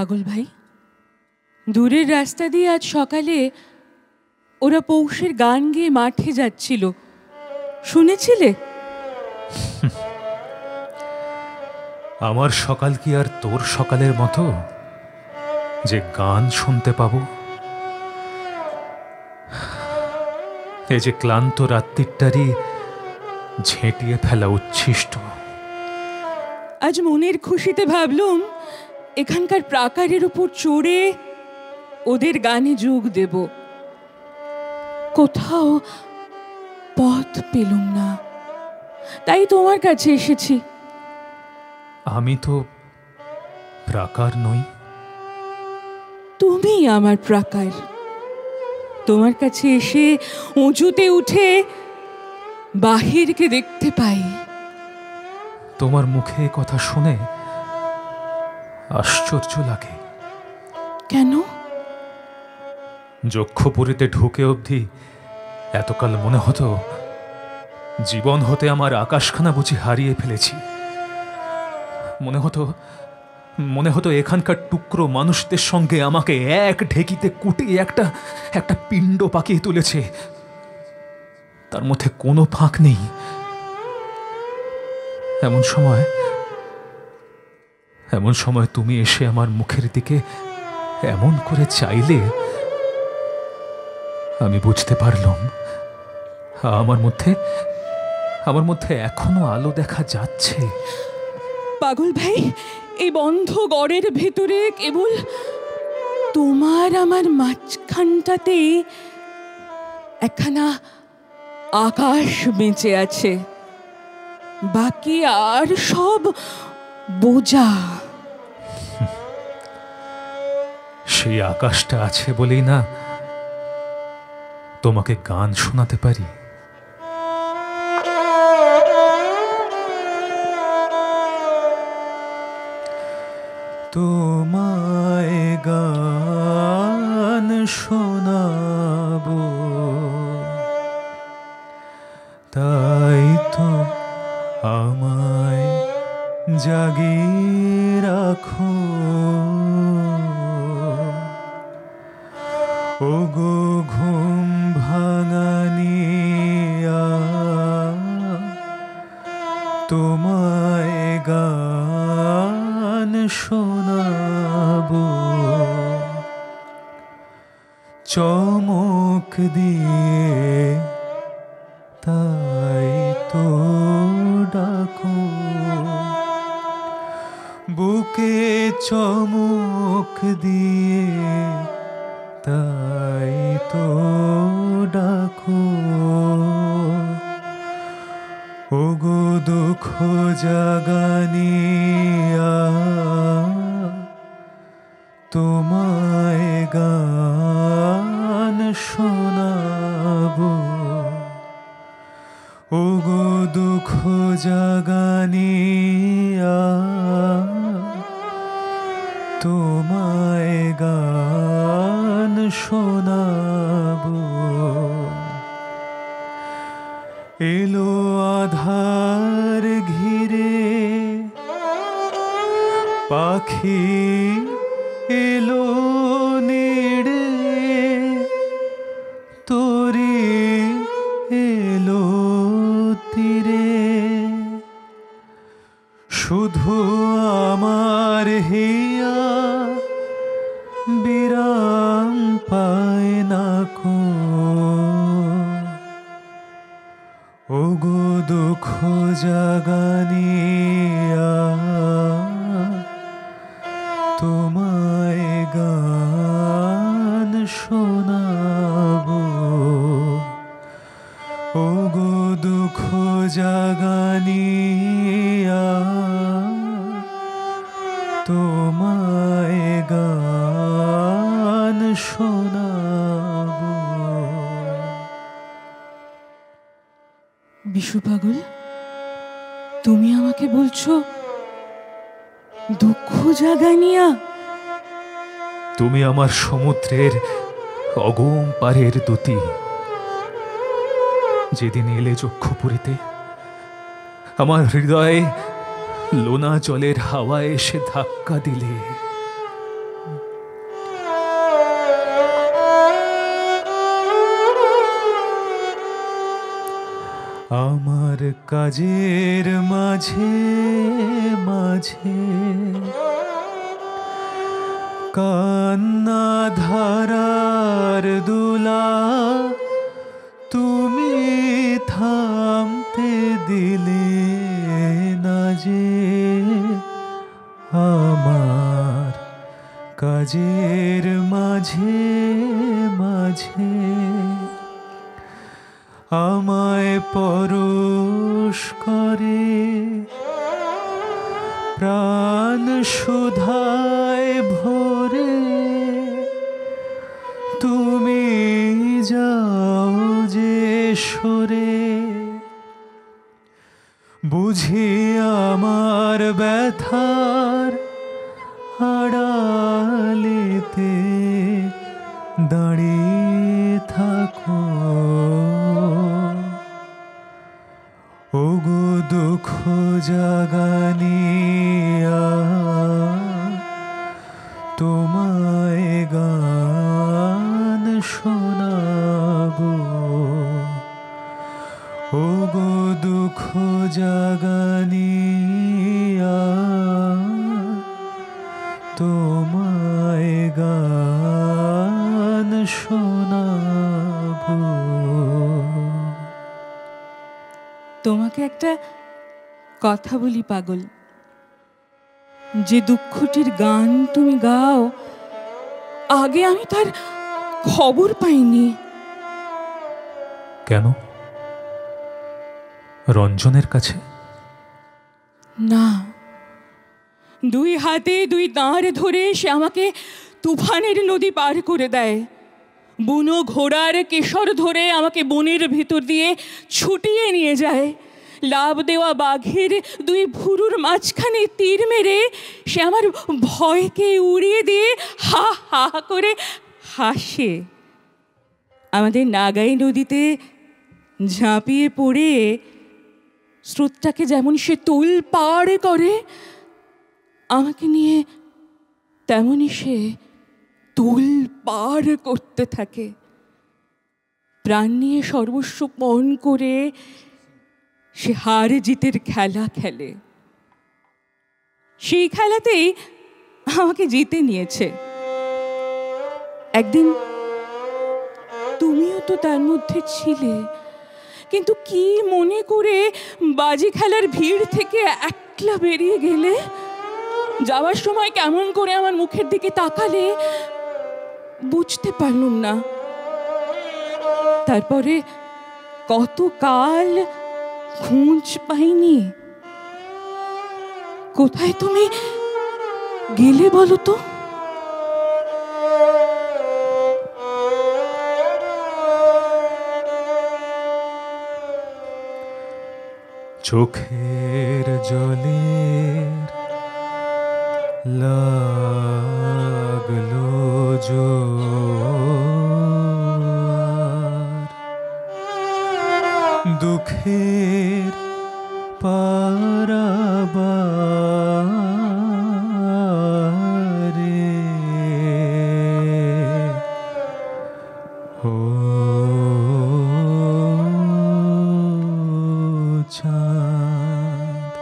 পাগল ভাই, দূরের রাস্তা দিয়ে আজ সকালে ওরা পৌষের গান গেয়ে মাঠে যাচ্ছিল, শুনেছিলে? আমার সকাল কি আর তোর সকালের মতো যে গান শুনতে পাবো? এই যে ক্লান্ত রাত্রিটারই ঝেঁটিয়ে ফেলা উচ্ছিষ্ট। আজ মনের খুশিতে ভাবলুম এখানকার প্রাকারের উপর চড়ে ওদের গানে যোগ দেব। কোথাও পথ পেলুম না, তাই তোমার কাছে এসেছি। আমি তো প্রাকার নই। তুমি আমার প্রাকার। তোমার কাছে এসে উঁচুতে উঠে বাহিরকে দেখতে পাই। তোমার মুখে কথা শুনে আশ্চর্য লাগে। কেন? যক্ষপুরীতে ঢুকে অবধি এতকাল মনে হতো জীবন হতে আমার আকাশখানা বুঝি হারিয়ে ফেলেছি। মনে হতো এখানকার টুকরো মানুষদের সঙ্গে আমাকে এক ঢেকিতে কুটিয়ে একটা পিণ্ড পাকিয়ে তুলেছে, তার মধ্যে কোনো ফাঁক নেই। এমন সময় তুমি এসে আমার মুখের দিকে এমন করে চাইলে আমি বুঝতে পারলাম আমার মধ্যে এখনো আলো দেখা যাচ্ছে। পাগল ভাই, এই বন্ধ গড়ের ভেতরে কেবল তোমার আমার মাঝখানটাতে একখানা আকাশ বেঁচে আছে, বাকি আর সব বোঝা। সেই আকাশটা আছে বলেই না তোমাকে গান শোনাতে পারি। তোমায় গান শোনাবো, তাই তো আমায় জাগিয়ে রাখো। ওগো ঘুম ভাঙানিয়া, তোমায় গান শোনাবো। চমক দিয়ে তাই তো ডাকো, বুকে চমক দিয়ে তাই তো ডাকো। ওগো দুঃখ জাগানিয়া, তোমায় গান শোনাবো। ওগো দুঃখ জাগানিয়া, তোমায় গান শোনাবো। এলো আধার ঘিরে পাখি এলো নেড়ে, তোরে এলো তীরে। শুধু আমার হিয়া বিরাম পায় না কো। ওগো দুঃখ জাগানিয়া, তোমায় গান শোনাবো। ওগো দুঃখ জাগানিয়া, তোমায় গান শোনাবো। বিশু পাগল, তুমি আমাকে বলছো দুঃখ জাগানিয়া? তুমি আমার সমুদ্রের অগম পারের দূতি। যেদিন এলে যক্ষপুরীতে, আমার হৃদয়ে লোনা জলের হাওয়ায় এসে ধাক্কা দিলে। আমার কাজের মাঝে মাঝে কান্না ধারার দুলা তুমি থামতে দিলে না যে। আমার কাজের মাঝে মাঝে আমায় পরশ করে প্রাণ সুধায় ভরে তুমি যাও যে সরে। বুঝি আমার ব্যথার আড়ালেতে দাঁড়িয়ে থাকো। ওগো দুঃখ জাগানিয়া তোমায় গান শোনাবো। ওগো দুঃখ জাগানিয়া তোমায় গান শোনাবো। তোমাকে একটা কথা বলি পাগল, যে দুঃখটির গান তুমি গাও আগে আমি তার খবর পাইনি। কেন? রঞ্জনের কাছে? না, দুই হাতে দুই দাঁড় ধরে সে আমাকে তুফানের নদী পার করে দেয়। বুনো ঘোড়ার কেশর ধরে আমাকে বনের ভিতর দিয়ে ছুটিয়ে নিয়ে যায়। লাভ দেওয়া বাঘের দুই ভুরুর মাঝখানে তীর মেরে সে আমার ভয়কে উড়িয়ে দিয়ে হা হা করে হাসে। আমাদের নাগাই নদীতে ঝাঁপিয়ে পড়ে স্রোতটাকে যেমন সে তোল পাড় করে, আমাকে নিয়ে তেমনই সে তোল পার করতে থাকে। প্রাণ নিয়ে সর্বস্ব পণ করে সে হার জিতের খেলা খেলে। সেই খেলাতেই আমাকে জিতে নিয়েছে। একদিন তুমিও তো তার মধ্যে ছিলে, কিন্তু কি মনে করে বাজি খেলার ভিড় থেকে একলা বেরিয়ে গেলে? যাওয়ার সময় কেমন করে আমার মুখের দিকে তাকালে বুঝতে পারলুম না। তারপরে কত কাল খোঁজ পাইনি। কোথায় তুমি গেলে বলো তো? চোখের জলের লাগলো জোয়ার, দুঃখের পারাবারে ও চাঁদ।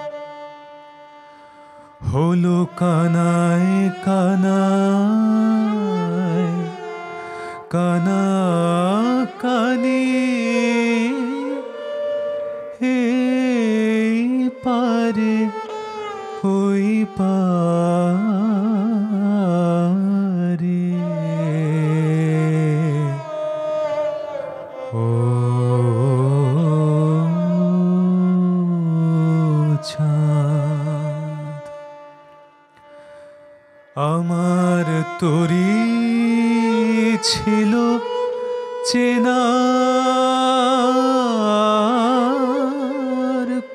হলো কানায় কানায় কানা কানি, এই পারে ওই পারে ও চাঁদ। আমার তরি ছিল চেনার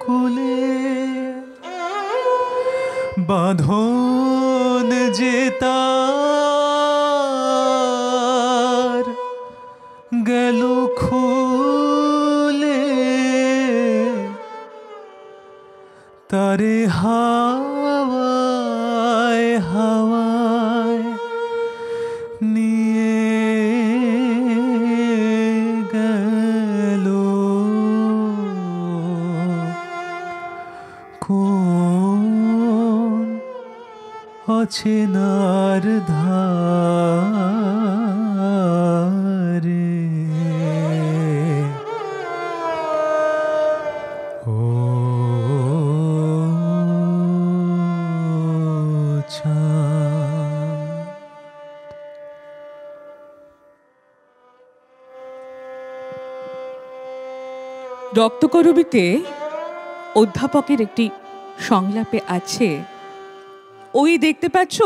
কোলে, বাঁধন যে তার গেল খুলে, তারে হাওয়ায় হাওয়ায় নিয়ে গেল চেনার ধারে ও রক্তকরবীতে অধ্যাপকের একটি সংলাপে আছে, ওই দেখতে পাচ্ছ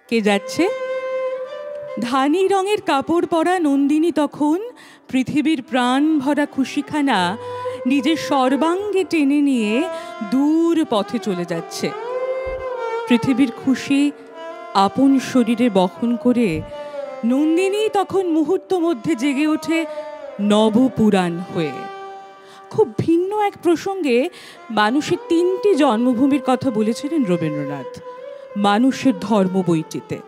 কে যাচ্ছে? ধানি রঙের কাপড় পরা নন্দিনী তখন পৃথিবীর প্রাণ ভরা খুশিখানা নিজের সর্বাঙ্গে টেনে নিয়ে দূর পথে চলে যাচ্ছে। পৃথিবীর খুশি আপন শরীরে বহন করে নন্দিনী তখন মুহূর্ত মধ্যে জেগে ওঠে নবপুরাণ হয়ে। খুব ভিন্ন এক প্রসঙ্গে মানুষের তিনটি জন্মভূমির কথা বলেছিলেন রবীন্দ্রনাথ মানুষের ধর্ম বইটিতে।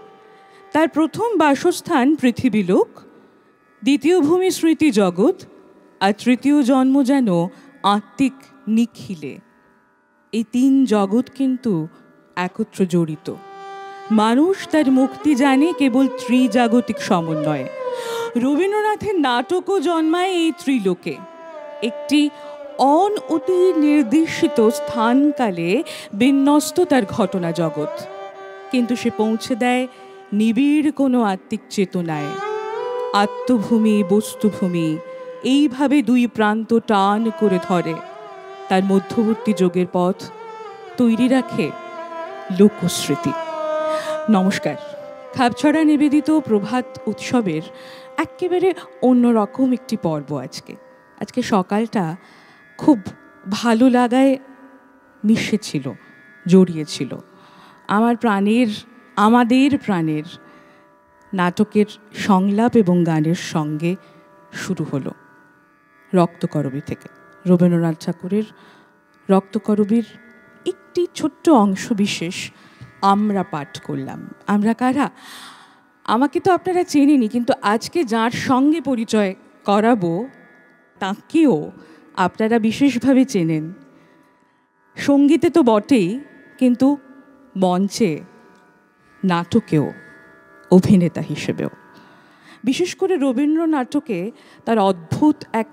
তার প্রথম বাসস্থান পৃথিবীলোক, দ্বিতীয় ভূমি স্মৃতি জগৎ, আর তৃতীয় জন্ম যেন আত্মিক নিখিলে। এই তিন জগৎ কিন্তু একত্র জড়িত। মানুষ তার মুক্তি জানে কেবল ত্রিজাগতিক সমন্বয়ে। রবীন্দ্রনাথের নাটকও জন্মায় এই ত্রিলোকে, একটি অতি নির্দেশিত স্থানকালে বিন্যস্ত তার ঘটনা জগৎ, কিন্তু সে পৌঁছে দেয় নিবিড় কোনো আত্মিক চেতনায়। আত্মভূমি বস্তুভূমি এইভাবে দুই প্রান্ত টান করে ধরে তার মধ্যবর্তী যোগের পথ তৈরি রাখে লোকস্মৃতি। নমস্কার। খাপছড়া নিবেদিত প্রভাত উৎসবের একেবারে অন্যরকম একটি পর্ব আজকে সকালটা খুব ভালো লাগায় মিশেছিল, জড়িয়েছিল। আমাদের প্রাণের নাটকের সংলাপ এবং গানের সঙ্গে শুরু হলো রক্তকরবী থেকে। রবীন্দ্রনাথ ঠাকুরের রক্তকরবীর একটি ছোট্ট অংশ বিশেষ আমরা পাঠ করলাম। আমরা কারা? আমাকে তো আপনারা চেনেনি, কিন্তু আজকে যার সঙ্গে পরিচয় করাবো তাকেও আপনারা বিশেষভাবে চেনেন। সঙ্গীতে তো বটেই, কিন্তু মঞ্চে নাটকেও অভিনেতা হিসেবেও। বিশেষ করে রবীন্দ্র নাটকে তার অদ্ভুত এক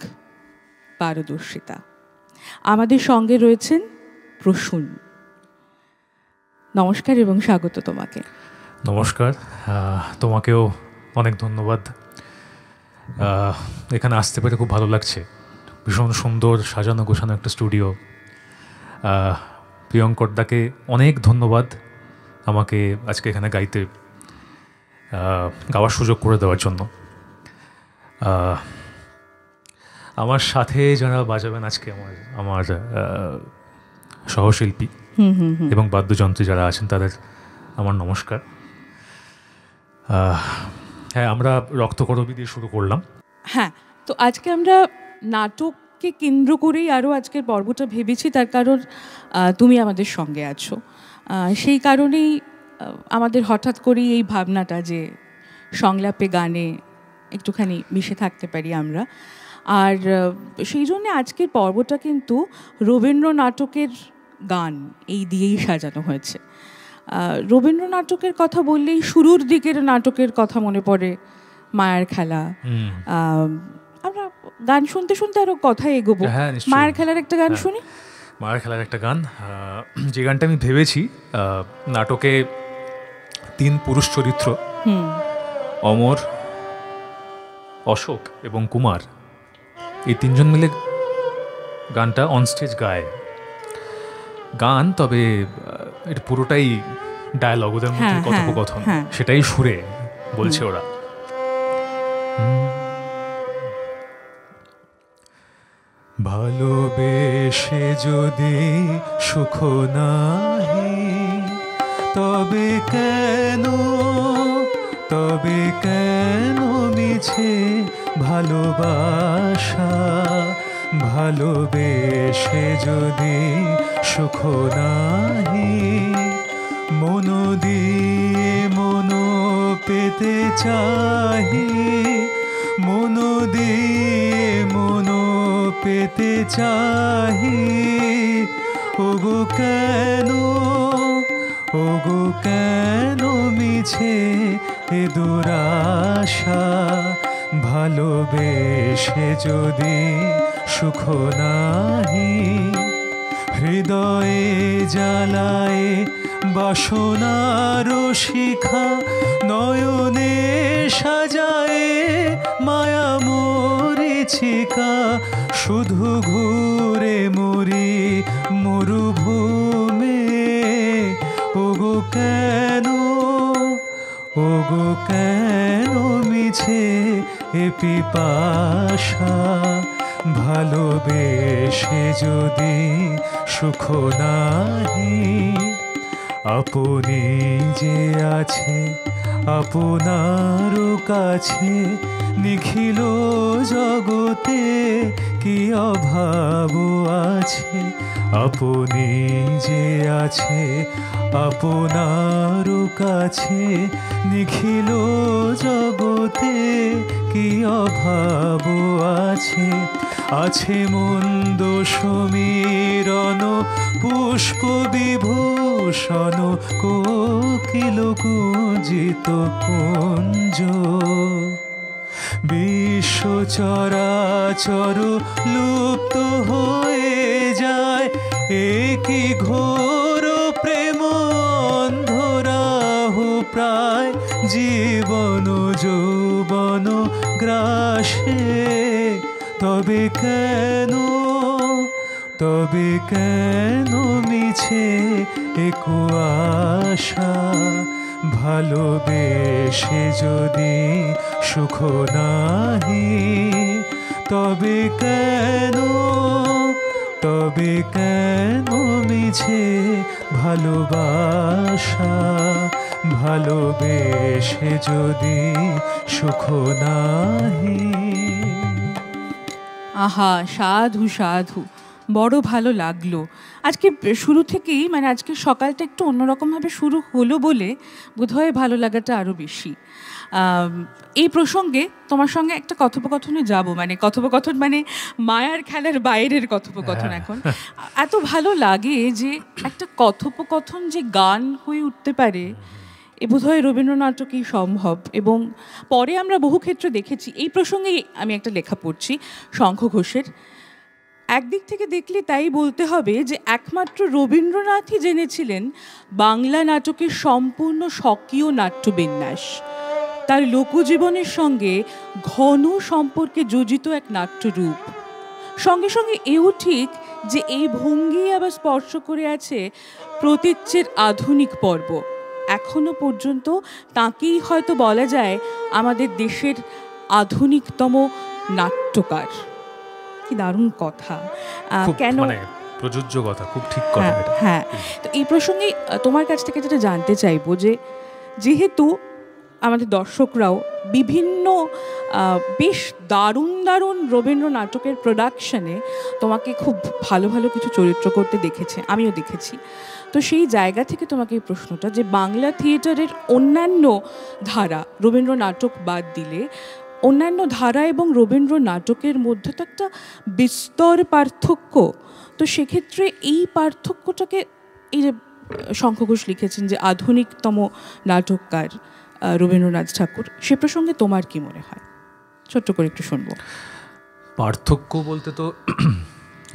পারদর্শিতা। আমাদের সঙ্গে রয়েছেন প্রসূন। নমস্কার এবং স্বাগত তোমাকে। নমস্কার, তোমাকেও অনেক ধন্যবাদ। এখানে আসতে পেরে খুব ভালো লাগছে। ভীষণ সুন্দর সাজানো গোছানো একটা স্টুডিও। প্রিয়ঙ্করদাকে অনেক ধন্যবাদ আমাকে আজকে এখানে গাওয়ার সুযোগ করে দেওয়ার জন্য। আমার সাথে যারা বাজাবেন আজকে আমার সহশিল্পী এবং বাদ্যযন্ত্রী যারা আছেন তাদের আমার নমস্কার। হ্যাঁ, আমরা রক্তকরবী দিয়ে শুরু করলাম। হ্যাঁ, তো আজকে আমরা নাটককে কেন্দ্র করেই আরও আজকের পর্বটা ভেবেছি, তার কারণ তুমি আমাদের সঙ্গে আছো। সেই কারণেই আমাদের হঠাৎ করেই এই ভাবনাটা যে সংলাপে গানে একটুখানি মিশে থাকতে পারি আমরা। আর সেই জন্যে আজকের পর্বটা কিন্তু রবীন্দ্র নাটকের গান এই দিয়েই সাজানো হয়েছে। রবীন্দ্র নাটকের কথা বললেই শুরুর দিকের নাটকের কথা মনে পড়ে, মায়ের খেলা। আমরা গান শুনতে শুনতে আরও কথা এগোবো। মায়ের খেলার একটা গান শুনি। মায়ের খেলার একটা গান, যে গানটা আমি ভেবেছি। নাটকে 3 পুরুষ চরিত্র, অমর, অশোক এবং কুমার, এই 3 জন মিলে গানটা অনস্টেজ গায়। গান, তবে এটা পুরোটাই ডায়ালগ, ওদের মধ্যে কথোপকথন, সেটাই সুরে বলছে ওরা। ভালোবেসে যদি সুখ নাহি, তবে কেন মিছে ভালোবাসা? ভালোবেসে যদি সুখ নাহি, মন দিয়ে মন পেতে চাহি, মন দিয়ে মন পেতে চাহি। ওগো ওগো কেন মিছে এ দুরাশা, ভালোবেসে যদি সুখ নাহি, হৃদয়ে জ্বালায় বাসনার শিখা, নয়নে সাজায় মায়া মরীচিকা, শুধু ঘুরে মরি মরুভূমে। ওগো কেন, ওগো কেন মিছে এ পিপাসা, ভালোবেসে যদি সুখ নাহি, আপনি যে আছে আপনার কাছে, নিখিল জগতে কি অভাব আছে, আপনি যে আছে আপনার কাছে, নিখিল জগতে কি অভাব আছে। আছে মন্দ সমীরণ পুষ্প বিভূষণ, কোকিল কুঞ্জিত কুঞ্জ, বিশ্ব চরাচর লুপ্ত হয়ে যায়, একই ঘোর প্রেম অন্ধরাহ প্রায়, জীবন যৌবন গ্রাসে। তবে কেন, তবে কেন মিছে এ কুয়াশা, ভালোবেসে যদি সুখ নাহি, তবে কেন, তবে কেন মিছে ভালোবাসা, ভালোবেসে যদি সুখ নাহি। আহা, সাধু সাধু, বড় ভালো লাগলো। আজকে শুরু থেকেই মানে আজকে সকালটা একটু অন্যরকমভাবে শুরু হলো বলে বোধহয় ভালো লাগাটা আরও বেশি। এই প্রসঙ্গে তোমার সঙ্গে একটা কথোপকথনে যাব, মানে কথোপকথন মানে মায়ার খেলার বাইরের কথোপকথন। এখন এত ভালো লাগে যে একটা কথোপকথন যে গান হয়ে উঠতে পারে, এ বোধহয় রবীন্দ্রনাটকেই সম্ভব। এবং পরে আমরা বহু ক্ষেত্রে দেখেছি। এই প্রসঙ্গেই আমি একটা লেখা পড়ছি শঙ্খ ঘোষের। একদিক থেকে দেখলে তাই বলতে হবে যে একমাত্র রবীন্দ্রনাথই জেনেছিলেন বাংলা নাটকের সম্পূর্ণ স্বকীয় নাট্যবিন্যাস, তার লোকজীবনের সঙ্গে ঘন সম্পর্কে যোজিত এক নাট্যরূপ। সঙ্গে সঙ্গে এও ঠিক যে এই ভঙ্গি আবার স্পর্শ করে আছে প্রতীচ্যের আধুনিক পর্ব। এখনো পর্যন্ত তাকেই হয়তো বলা যায় আমাদের দেশের আধুনিকতম নাট্যকার। কি দারুণ কথা! কেন প্রযোজ্য কথা, খুব ঠিক কথা। হ্যাঁ, তো এই প্রসঙ্গে তোমার কাছ থেকে যেটা জানতে চাইবো যে যেহেতু আমাদের দর্শকরাও বিভিন্ন বেশ দারুণ দারুণ রবীন্দ্র নাটকের প্রোডাকশনে তোমাকে খুব ভালো ভালো কিছু চরিত্র করতে দেখেছে, আমিও দেখেছি, তো সেই জায়গা থেকে তোমাকে এই প্রশ্নটা যে বাংলা থিয়েটারের অন্যান্য ধারা, রবীন্দ্র নাটক বাদ দিলে অন্যান্য ধারা এবং রবীন্দ্র নাটকের মধ্যে তো একটা বিস্তর পার্থক্য। তো সেক্ষেত্রে এই পার্থক্যটাকে, এই যে শঙ্খ ঘোষ লিখেছেন যে আধুনিকতম নাটককার রবীন্দ্রনাথ ঠাকুর, সে প্রসঙ্গে তোমার কি মনে হয়? ছোট্ট করে একটু শুনবো। পার্থক্য বলতে তো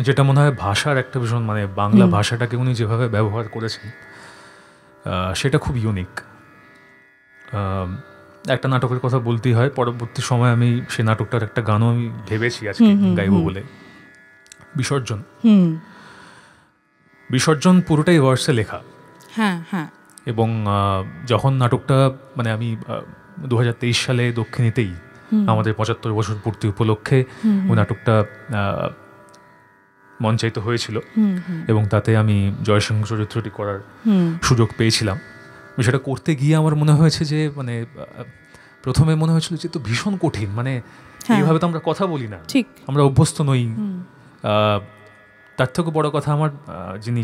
যেটা মনে হয় ভাষার একটা ভীষণ, মানে বাংলা ভাষাটাকে উনি যেভাবে ব্যবহার করেছেন সেটা খুব ইউনিক। একটা নাটকের কথা বলতেই হয়, পরবর্তী সময় আমি সেই নাটকটার একটা গানও আমি ভেবেছি আজকে গাইব বলে, বিসর্জন। বিসর্জন পুরোটাই ভার্সে লেখা। হ্যাঁ হ্যাঁ। এবং যখন নাটকটা, মানে আমি 2023 সালে দক্ষিণীতেই আমাদের 75 বছর পূর্তি উপলক্ষে ওই নাটকটা মঞ্চায়িত হয়েছিল এবং তাতে আমি জয়সিংহ চরিত্রটি করার সুযোগ পেয়েছিলাম। সেটা করতে গিয়ে আমার মনে হয়েছে যে, মানে প্রথমে মনে হয়েছিল যে তো ভীষণ কঠিন, মানে এইভাবে তো আমরা কথা বলি না, ঠিক আমরা অভ্যস্ত নই। তার থেকে বড় কথা, আমার যিনি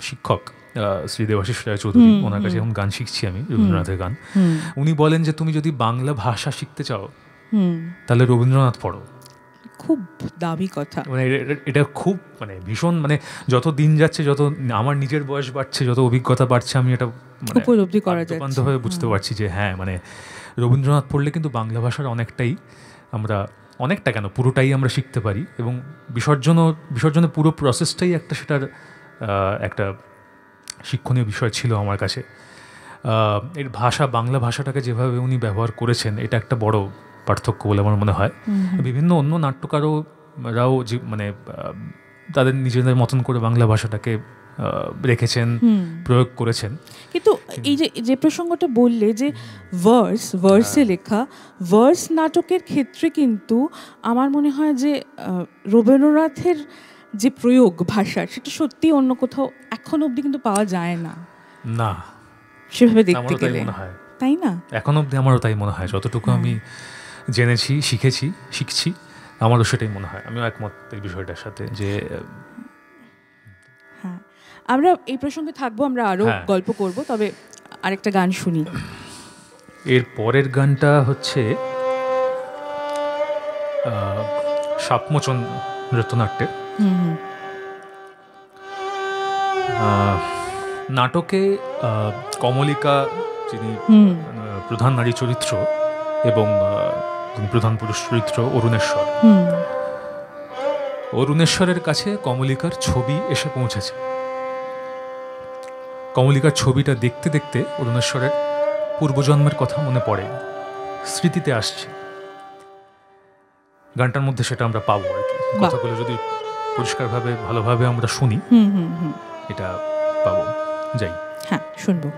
শিক্ষক শ্রী দেবাশিস রায়চৌধুরী, ওনার কাছে এখন গান শিখছি আমি, রবীন্দ্রনাথের গান। উনি বলেন যে তুমি যদি বাংলা ভাষা শিখতে চাও তাহলে রবীন্দ্রনাথ পড়ো। খুব দামি কথা। মানে এটা খুব মানে ভীষণ, মানে যত দিন যাচ্ছে, যত আমার নিজের বয়স বাড়ছে, যত অভিজ্ঞতা বাড়ছে, আমি এটা উপলব্ধি করা যাচ্ছে, হয়ে বুঝতে পারছি যে হ্যাঁ, মানে রবীন্দ্রনাথ পড়লে কিন্তু বাংলা ভাষার অনেকটা কেন পুরোটাই আমরা শিখতে পারি, এবং বিসর্জনের পুরো প্রসেসটাই একটা সেটার একটা শিক্ষণীয় বিষয় ছিল আমার কাছে। এর ভাষা, বাংলা ভাষাটাকে যেভাবে উনি ব্যবহার করেছেন, এটা একটা বড় পার্থক্য বলে আমার মনে হয়। বিভিন্ন অন্য নাট্যকাররাও যে মানে তাদের নিজেদের মতন করে বাংলা ভাষাটাকে রেখেছেন, প্রয়োগ করেছেন। কিন্তু এই যে প্রসঙ্গটা বললে যে ভার্সে লেখা, ভার্স নাটকের ক্ষেত্রে কিন্তু আমার মনে হয় যে রবীন্দ্রনাথের যে প্রয়োগ ভাষার, সেটা সত্যি অন্য কোথাও এখন অবধি কিন্তু পাওয়া যায় না সেভাবে দেখতে গেলে, তাই না? এখন অবধি আমারও তাই মনে হয়, যতটুকু আমি জেনেছি, শিখছি, আমারও সেটাই মনে হয়। আমিও একমত এই বিষয়টার সাথে যে হ্যাঁ, আমরা এই প্রসঙ্গে থাকবো, আমরা আরো গল্প করব, তবে আরেকটা গান শুনি। এর পরের গানটা হচ্ছে সাপমোচন নৃত্যনাট্যে। নাটকে কমলিকা, যিনি প্রধান নারী চরিত্র, এবং প্রধান পুরুষ চরিত্র অরুণেশ্বরের কাছে কমলিকার ছবি এসে পৌঁছেছে। কমলিকার ছবিটা দেখতে দেখতে অরুণেশ্বরের পূর্বজন্মের কথা মনে পড়ে, স্মৃতিতে আসছে। গানটার মধ্যে সেটা আমরা পাবো আর কি। কথাগুলো যদি পরিষ্কারভাবে ভালোভাবে আমরা শুনি, এটা পাবো। যাই, হ্যাঁ, শুনবো।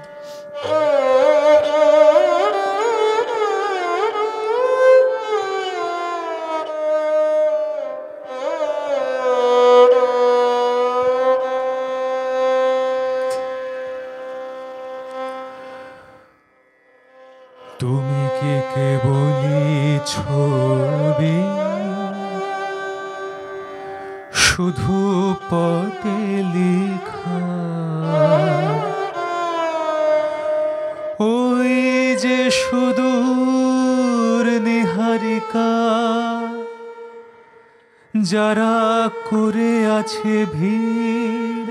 তুমি কি কেবলি ছবি, শুধু পটে লেখা, ওই যে সুদূর নিহারিকা, যারা করে আছে ভিড়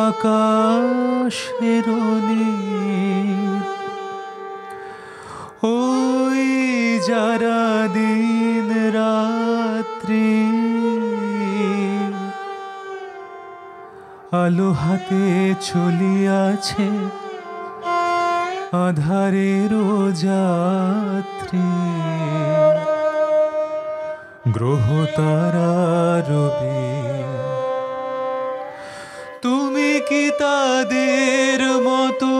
আকাশের নীল, ওই যারা দিন রাত্রি আলো হাতে চলিয়াছে আধারের যাত্রী, গ্রহ তারা রবি, তুমি কি তাদের মতো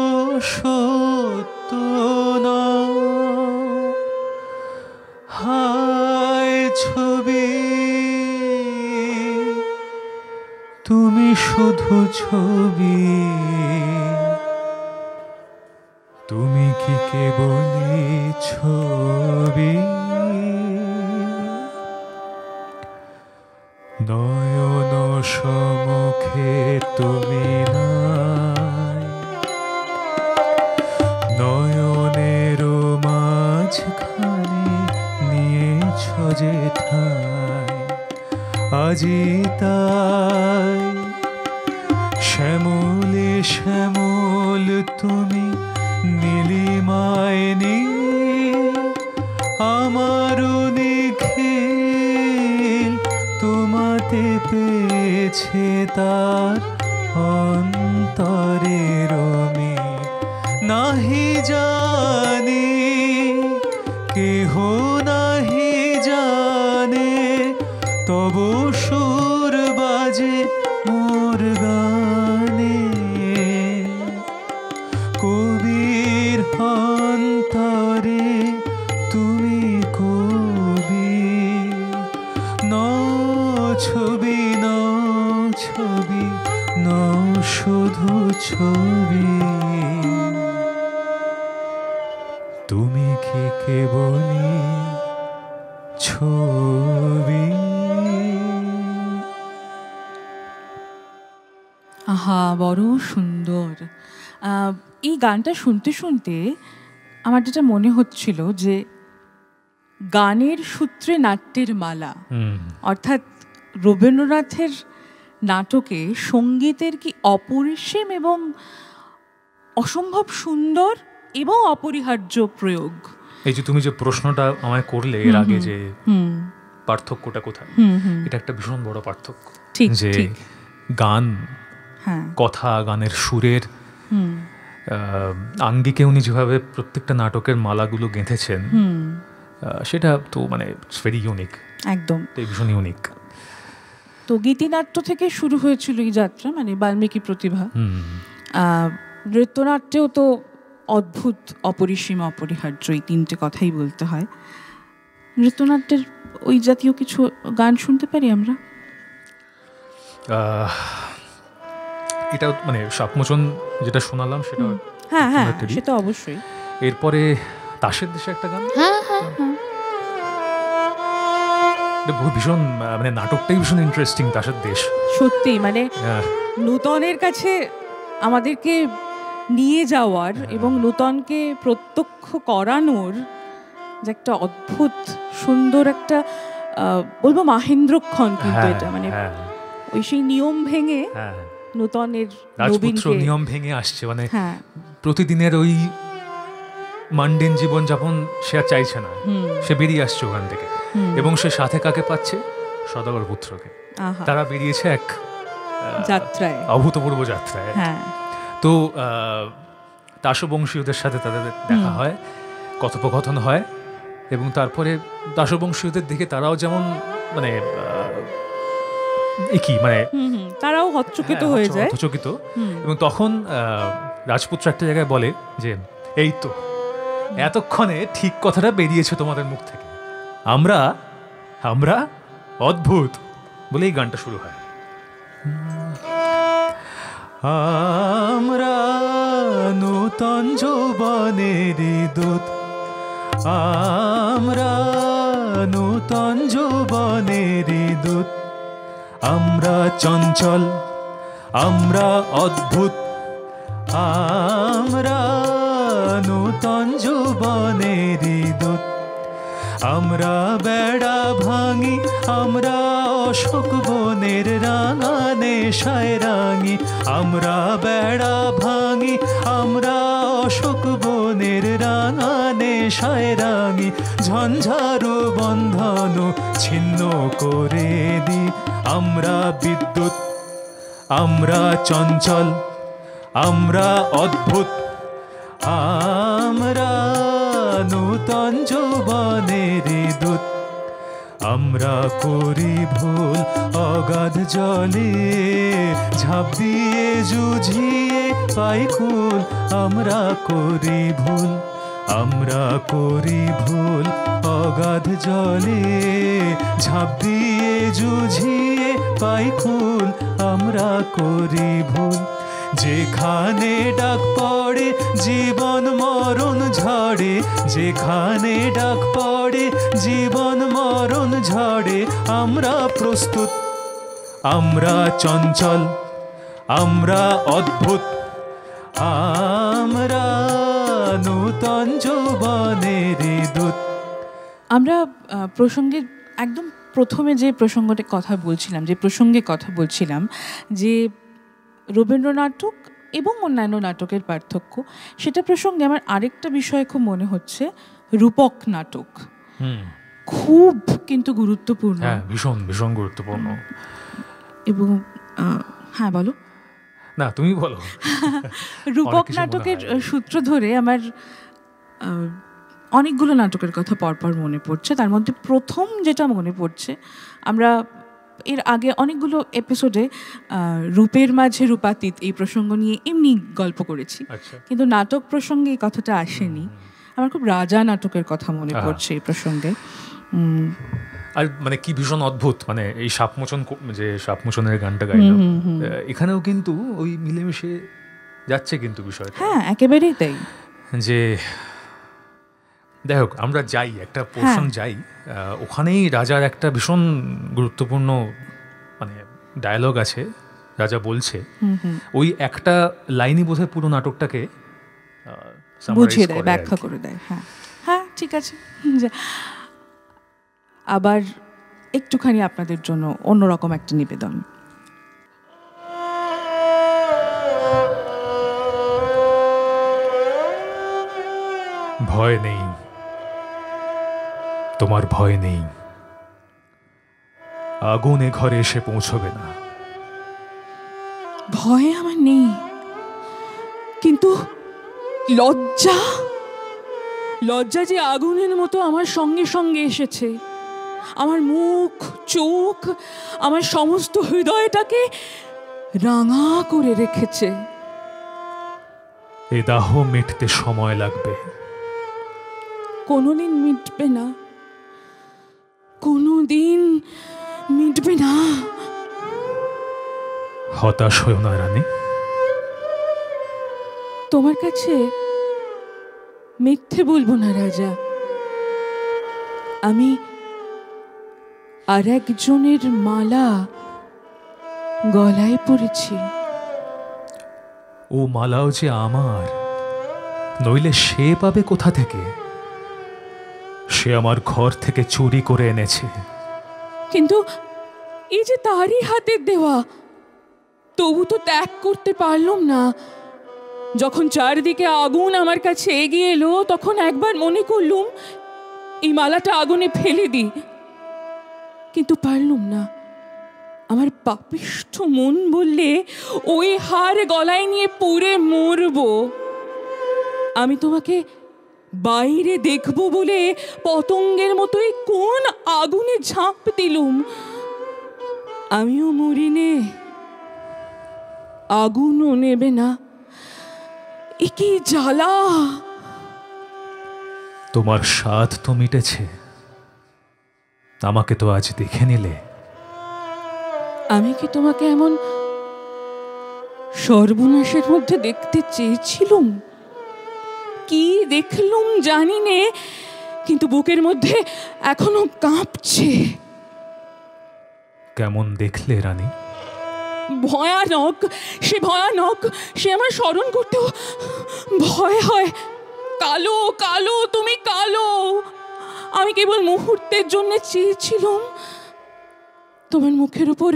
সত্য নাও? হায় ছবি, তুমি শুধু ছবি, তুমি কি কেবলি ছবি, নয়ন সমুখে তুমি নাই, নয়নের মাঝখানে নিয়েছ যে ঠাই, আজি তাই শ্যামলে শ্যামল তুমি নীলিমায় নীল, আমারও নিখিল তোমাতে পেয়েছে তার অন্তরের মিল, নাহি জানি কেহ নাহি জানে, তব সুর বাজে মোর গানে, কবির অন্তরে তুমি কবি, নও ছবি, নও ছবি, নও শুধু ছবি, তুমি কি কেবলি ছবি। আহা, বড় সুন্দর। এই গানটা শুনতে শুনতে আমার যেটা মনে হচ্ছিল যে গানের সূত্রে নাট্যের মালা, অর্থাৎ রবীন্দ্রনাথের নাটকে সঙ্গীতের কি অপরিসীম এবং অসম্ভব সুন্দর এবং অপরিহার্য প্রয়োগ। এই যে তুমি যে প্রশ্নটা আমায় করলে এর আগে যে পার্থক্যটা কোথায়, এটা একটা ভীষণ বড় পার্থক্য। যে গান, কথা, গানের সুরের আঙ্গিকে উনি যেভাবে প্রত্যেকটা নাটকের মালাগুলো গেঁথেছেন, সেটা তো মানে ইটস ভেরি ইউনিক, একদম ভীষণ ইউনিক। তো গীতিনাট্য থেকে শুরু হয়েছিল এই যাত্রা, মানে বাল্মীকি প্রতিভা। নৃত্যনাট্যেও তো অদ্ভুত, অপরিসীম, অপরিহার্য, এই তিনটে কথাই বলতে হয়। নৃত্যনাট্যের ওই জাতীয় কিছু গান শুনতে পারি আমরা? এটা মানে সাপমোচন যেটা শোনালাম সেটা, হ্যাঁ হ্যাঁ সেটা অবশ্যই। এরপরে তাসের দেশে একটা গান, ভীষণ মানে নাটকটাই ভীষণ ইন্টারেস্টিং, তাসের দেশ। সত্যি মানে নূতনের কাছে আমাদেরকে নিয়ে যাওয়ার এবং নূতনকে প্রত্যক্ষ করানোর যে একটা অদ্ভুত সুন্দর একটা বলবো মাহেন্দ্রক্ষণ, কিন্তু এটা মানে ওই সেই নিয়ম ভেঙে নূতনের রাজপুত্র নিয়ম ভেঙে আসছে, মানে প্রতিদিনের ওই মান্ডেন জীবনযাপন সে আর চাইছে না, সে বেরিয়ে আসছে ওখান থেকে, এবং সে সাথে কাকে পাচ্ছে? সদাগর পুত্রকে। তারা বেরিয়েছে এক যাত্রায়, অভূতপূর্ব যাত্রায়। তো দাসবংশীয়দের সাথে তাদের দেখা হয়, কথোপকথন হয়, এবং তারপরে দাসবংশীয়দের দিকে তারাও যেমন মানে একই মানে তারাও হতচকিত হয়ে যায়, হতচকিত। এবং তখন রাজপুত্র একটা জায়গায় বলে যে এই তো এতক্ষণে ঠিক কথাটা বেরিয়েছে তোমাদের মুখ থেকে, আমরা আমরা অদ্ভুত বলে এই গানটা শুরু হয়। আমরা নূতন যৌবনের দূত, আমরা নূতন যৌবনের দূত, আমরা চঞ্চল, আমরা অদ্ভুত, আমরা নূতন যৌবনের দূত, আমরা বেড়া ভাঙি, আমরা অশোক বনের রাঙা নেশায় রাঙি, আমরা বেড়া ভাঙি, আমরা অশোক বনের রাঙা নেশায় রাঙি, ঝঞ্ঝারো বন্ধন ছিন্ন করে দি, আমরা বিদ্যুৎ, আমরা চঞ্চল, আমরা অদ্ভুত, আমরা নূতন যৌবনের দূত, আমরা করি ভুল অগাধ জলে, ঝাঁপ দিয়ে জুঝিয়ে পাই কুল, আমরা করি ভুল, আমরা করি ভুল অগাধ জলে, ঝাঁপ দিয়ে জুঝিয়ে পাই কুল, আমরা করি ভুল, যেখানে ডাক পড়ে জীবন মরণ ঝড়ে, যেখানে ডাক পড়ে জীবন মরণ ঝড়ে, আমরা প্রস্তুত, আমরা চঞ্চল, আমরা অদ্ভুত, আমরা নূতন যৌবনের দূত। আমরা প্রসঙ্গে একদম প্রথমে যে প্রসঙ্গটা কথা বলছিলাম, যে প্রসঙ্গে কথা বলছিলাম, যে রবীন্দ্র নাটক এবং অন্যান্য নাটকের পার্থক্য, সেটা প্রসঙ্গে আমার আরেকটা বিষয় খুব মনে হচ্ছে, রূপক নাটক খুব কিন্তু গুরুত্বপূর্ণ, ভীষণ ভীষণ গুরুত্বপূর্ণ। এবং হ্যাঁ বলো না, তুমি বলো। রূপক নাটকের সূত্র ধরে আমার অনেকগুলো নাটকের কথা পরপর মনে পড়ছে। তার মধ্যে প্রথম যেটা মনে পড়ছে, আমরা এর আগে অনেকগুলো এপিসোডে রূপের মাঝে রূপাতীত এই প্রসঙ্গ নিয়ে এমনি গল্প করেছি, কিন্তু নাটক প্রসঙ্গে এই কথাটা আসেনি। আমার খুব রাজা নাটকের কথা মনে পড়ছে এই প্রসঙ্গে। আর মানে কি ভীষণ অদ্ভুত, মানে এই সাপমোচন, যে সাপমোচনের গানটা গাইলাম, এখানেও কিন্তু ওই মিলেমিশে যাচ্ছে কিন্তু বিষয়টা। হ্যাঁ, একেবারেই তাই। যে যাই হোক, আমরা যাই একটা পোর্শন যাই, ওখানেই রাজার একটা ভীষণ গুরুত্বপূর্ণ মানে ডায়ালগ আছে, রাজা বলছে, ওই একটা লাইনই বোধহয় পুরো নাটকটাকে বুঝিয়ে দেয়, ব্যাখ্যা করে দেয়। হ্যাঁ হ্যাঁ, ঠিক আছে। আবার একটুখানি আপনাদের জন্য অন্যরকম একটা নিবেদন। ভয় নেই, তোমার ভয় নেই, আগুন এ ঘরে এসে পৌঁছবে না। ভয় আমার নেই, কিন্তু লজ্জা, লজ্জা যে আগুনের মতো আমার সঙ্গে সঙ্গে এসেছে, আমার মুখ, চোখ, আমার সমস্ত হৃদয়টাকে রাঙা করে রেখেছে। এ দাহ মিটতে সময় লাগবে। কোনোদিন মিটবে না, কোনোদিন মিটবে না। হতাশ হও না রানী। তোমার কাছে মিথ্যে বলবো না রাজা, আমি আর একজনের মালা গলায় পড়েছি। ও মালাও যে আমার, নইলে সে পাবে কোথা থেকে? সে আমার ঘর থেকে চুরি করে এনেছে। কিন্তু এই যে তারই হাতের দেওয়া, তবু তো ত্যাগ করতে পারলাম না। যখন চারদিকে আগুন আমার কাছে এগিয়ে এলো, তখন একবার মনে করলুম এই মালাটা আগুনে ফেলে দিই, কিন্তু পারলুম না। আমার পাপিষ্ঠ মন বললে ওই হার গলায় নিয়ে পুড়ে মরব। আমি তোমাকে বাইরে দেখব বলে পতঙ্গের মতোই কোন আগুনে ঝাঁপ দিলুম। আমিও মরিনে, আগুনও নেবে না। এ কি জ্বালা! তোমার স্বাদ তো মিটেছে, আমাকে তো আজ দেখে নিলে। আমি কি তোমাকে এমন সর্বনাশের মধ্যে দেখতে চেয়েছিলুম? কি দেখলুম জানি নে, কিন্তু বুকের মধ্যে এখনো কাঁপছে। কেমন দেখলে রানী? ভয়ানক, সে ভয়ানক, সে আমার স্মরণ করতেও ভয় হয়। কালো, কালো, তুমি কালো। আমি কেবল মুহূর্তের জন্য চেয়েছিলাম, তোমার মুখের উপর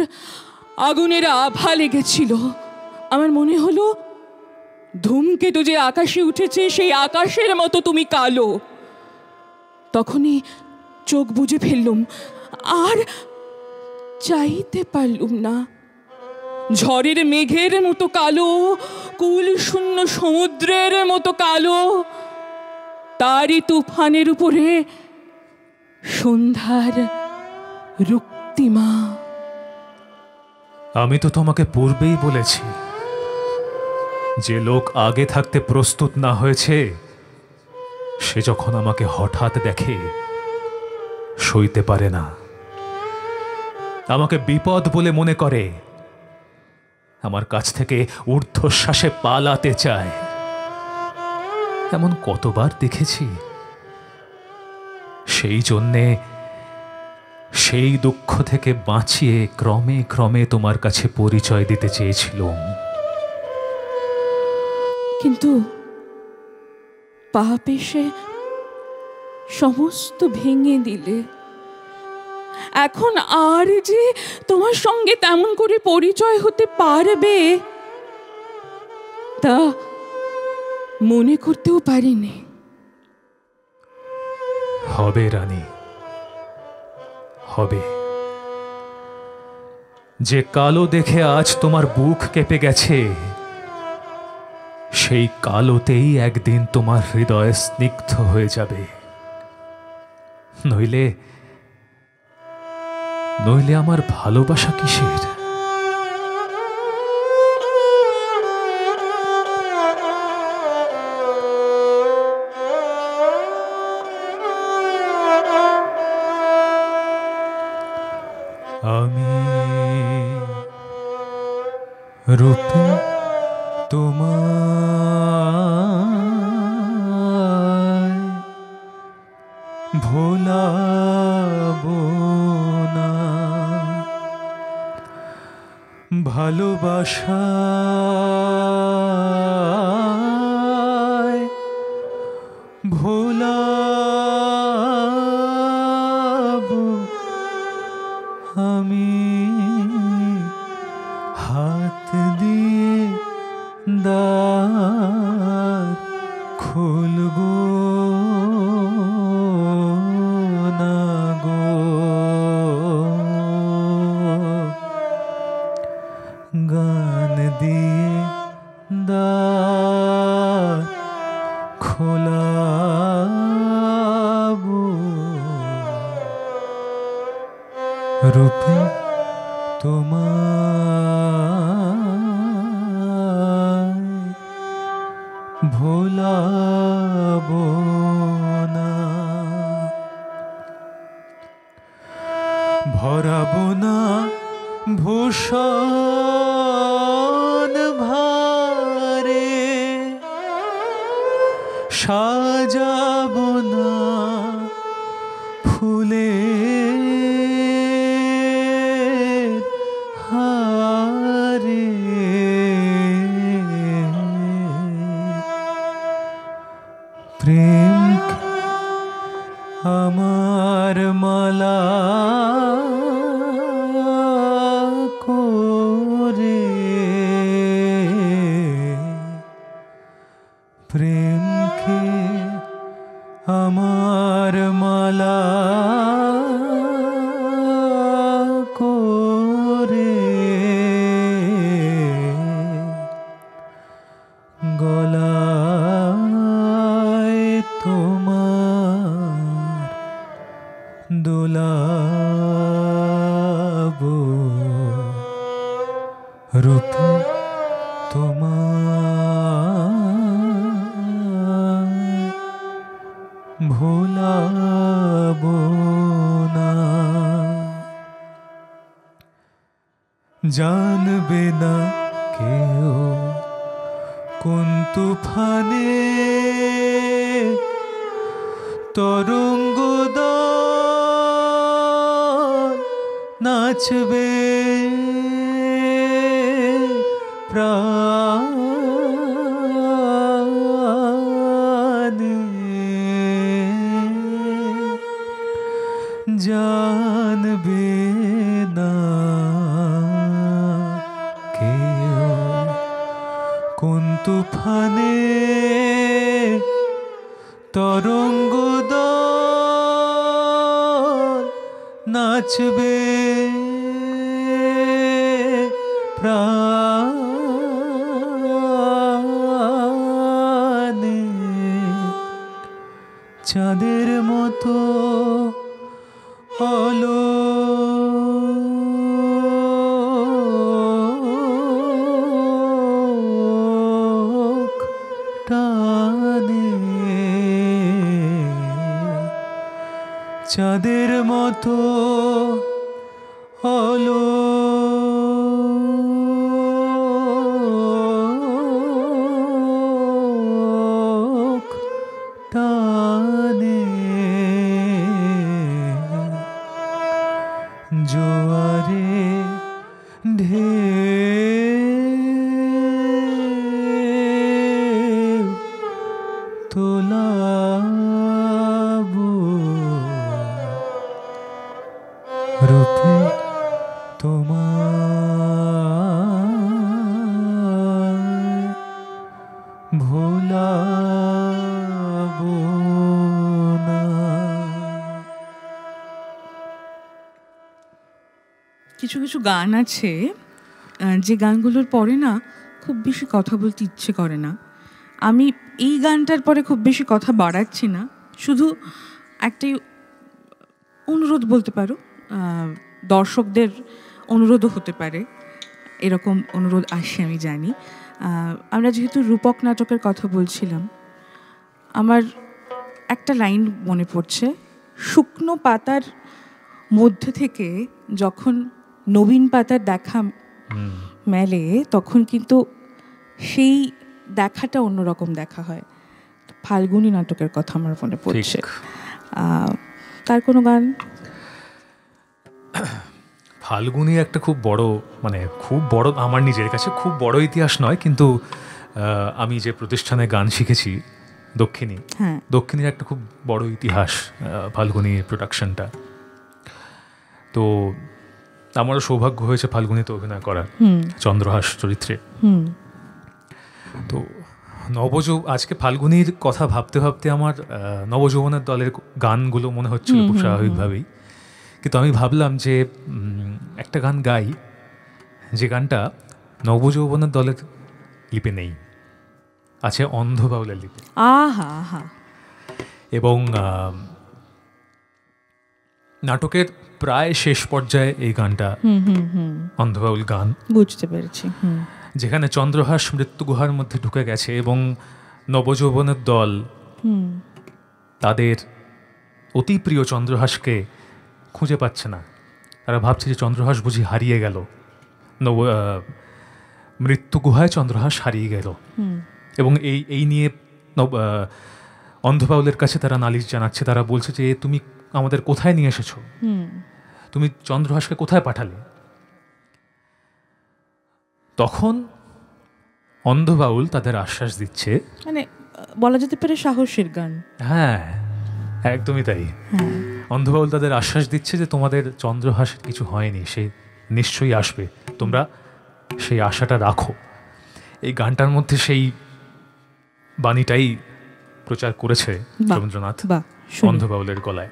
আগুনের আভা লেগেছিল। আমার মনে হলো ধূমকেতু যে আকাশে উঠেছে, সেই আকাশের মতো তুমি কালো। তখনই চোখ বুজে ফেললুম, আর চাইতে পারলুম না। ঝড়ের মেঘের মতো কালো, কুল শূন্য সমুদ্রের মতো কালো, তারই তুফানের উপরে সন্ধ্যার রক্তিমা। আমি তো তোমাকে পূর্বেই বলেছি, যে লোক আগে থাকতে প্রস্তুত না হয়েছে, সে যখন আমাকে হঠাৎ দেখে সইতে পারে না, আমাকে বিপদ বলে মনে করে, আমার কাছ থেকে ঊর্ধ্বশ্বাসে পালাতে চায়। এমন কতবার দেখেছি। সেই জন্যে সেই দুঃখ থেকে বাঁচিয়ে ক্রমে ক্রমে তোমার কাছে পরিচয় দিতে চেয়েছিলাম। কিন্তু পাপ এসে সমস্ত ভেঙে দিলে। এখন আর যে তোমার সঙ্গে তেমন করে পরিচয় হতে পারবে, তা মনে করতেও পারিনি। হবে রানী, হবে। যে কালো দেখে আজ তোমার বুক কেঁপে গেছে, সেই কালোতেই একদিন তোমার হৃদয় স্নিগ্ধ হয়ে যাবে। নইলে নইলে আমার ভালোবাসা কিসের? আমি রূপে তোমায় ভোলাবো না, ভালোবাসায় ভোলাবো আমি হাত দিয়ে দ্বার খুলবো না গো, গান দিয়ে দ্বার খোলাবো, রূপে তোমার ভোলাবো না, ভরাবো না ভূষণ ভারে, সাজাবো না ফুলে হারে, প্রেম আমার মালা করে, প্রেমকে আমার মালা করে, গলায় তোমার দোলাবো, রূপে তোমার ভোলাবো না, জানবে না কেউ কোন তুফানে তরঙ্গ দল নাচবে প্রাণে, জানবে না কেউ কোন তুফানে তরঙ্গ দল নাচবে প্রাণে, চাঁদের মতো অলোক টানে, চাঁদের মতো অলোক টানে, জোয়ারে ঢেউ তোলাবো, রূপে তোমার ভোলাবো না। কিছু কিছু গান আছে যে গানগুলোর পরে না খুব বেশি কথা বলতে ইচ্ছে করে না। আমি এই গানটার পরে খুব বেশি কথা বাড়াচ্ছি না, শুধু একটাই অনুরোধ বলতে পারো, দর্শকদের অনুরোধও হতে পারে, এরকম অনুরোধ আসে আমি জানি। আমরা যেহেতু রূপক নাটকের কথা বলছিলাম, আমার একটা লাইন মনে পড়ছে, শুকনো পাতার মধ্যে থেকে যখন নবীন পাতার দেখা মেলে তখন কিন্তু সেই দেখাটা অন্যরকম দেখা হয়। ফাল্গুনী নাটকের কথা আমার মনে পড়ছে। তার কোনো গান? ফাল্গুনী একটা খুব বড়, মানে খুব বড়, আমার নিজের কাছে খুব বড় ইতিহাস নয়, কিন্তু আমি যে প্রতিষ্ঠানে গান শিখেছি দক্ষিণীর একটা খুব বড় ইতিহাস ফাল্গুনী প্রোডাকশনটা। তো আমারও সৌভাগ্য হয়েছে ফাল্গুনীতে অভিনয় করার, চন্দ্রহাস চরিত্রে। তো আজকে ফাল্গুনীর কথা ভাবতে ভাবতে আমার নবযৌবনের দলের গানগুলো মনে হচ্ছিল খুব স্বাভাবিকভাবেই, কিন্তু আমি ভাবলাম যে একটা গান গাই যে গানটা নবযৌবনের দলের লিপে নেই, আছে অন্ধ বাউলের লিপে। এবং নাটকের প্রায় শেষ পর্যায়ে এই গানটা অন্ধ বাউল গান, বুঝতে পেরেছি, যেখানে চন্দ্রহাস মৃত্যু গুহার মধ্যে ঢুকে গেছে এবং নবযৌবনের দল তাদের অতি প্রিয় চন্দ্রহাসকে খুঁজে পাচ্ছে না। তারা ভাবছে যে চন্দ্রহাস বুঝি হারিয়ে গেল, মৃত্যু গুহায় চন্দ্রহাস হারিয়ে গেল। এবং এই নিয়ে অন্ধ বাউলের কাছে তারা নালিশ জানাচ্ছে। তারা বলছে যে তুমি আমাদের কোথায় নিয়ে এসেছো, তুমি চন্দ্রহাসকে কোথায় পাঠালে? তখন অন্ধ বাউল তাদের আশ্বাস দিচ্ছে, মানে বলা যেতে পারে সাহসের গান। হ্যাঁ, একদমই তাই। অন্ধ বাউল তাদের আশ্বাস দিচ্ছে যে তোমাদের চন্দ্রহাসের কিছু হয়নি, সে নিশ্চয়ই আসবে, তোমরা সেই আশাটা রাখো। এই গানটার মধ্যে সেই বাণীটাই প্রচার করেছে রবীন্দ্রনাথ অন্ধ বাউলের গলায়।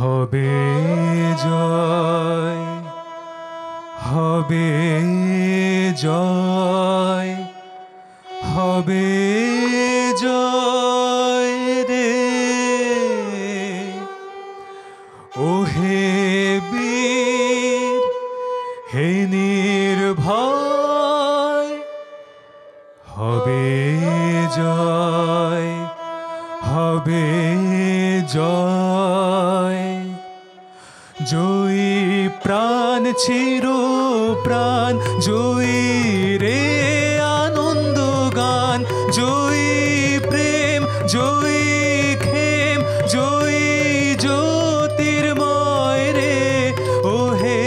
হবে জয়, হবে জয়, হবে জয় রে, ওহে বীর হে নির্ভয়, হবে জয়, হবে জয়, জয়ী প্রাণ চির প্রাণ, জয়ী রে আনন্দ গান, জয়ী প্রেম, জয়ী খেম, জয়ী জ্যোতির্ময় রে, ও হে